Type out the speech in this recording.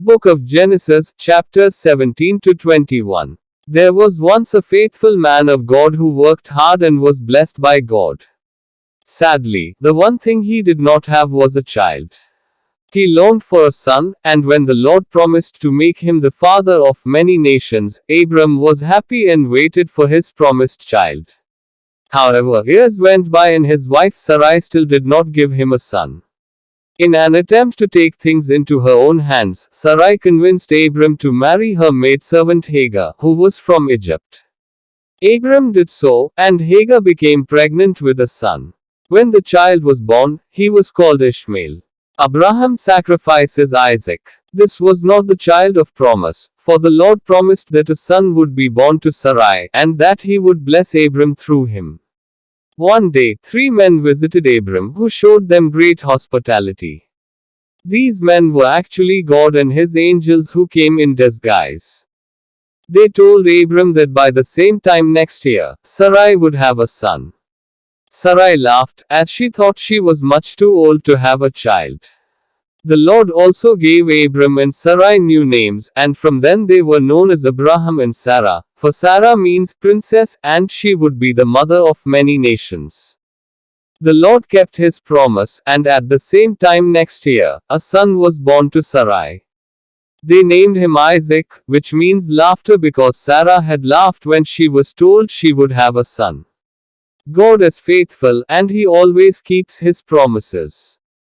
Book of Genesis, chapters 17 to 21. There was once a faithful man of God who worked hard and was blessed by God. Sadly, the one thing he did not have was a child. He longed for a son, and when the Lord promised to make him the father of many nations, Abram was happy and waited for his promised child. However, years went by and his wife Sarai still did not give him a son. In an attempt to take things into her own hands, Sarai convinced Abram to marry her maidservant Hagar, who was from Egypt. Abram did so, and Hagar became pregnant with a son. When the child was born, he was called Ishmael. Abraham sacrifices Isaac. This was not the child of promise, for the Lord promised that a son would be born to Sarai, and that he would bless Abram through him. One day, 3 men visited Abram, who showed them great hospitality. These men were actually God and his angels who came in disguise. They told Abram that by the same time next year, Sarai would have a son. Sarai laughed, as she thought she was much too old to have a child. The Lord also gave Abram and Sarai new names, and from then they were known as Abraham and Sarah, for Sarah means princess, and she would be the mother of many nations. The Lord kept his promise, and at the same time next year, a son was born to Sarai. They named him Isaac, which means laughter, because Sarah had laughed when she was told she would have a son. God is faithful, and he always keeps his promises.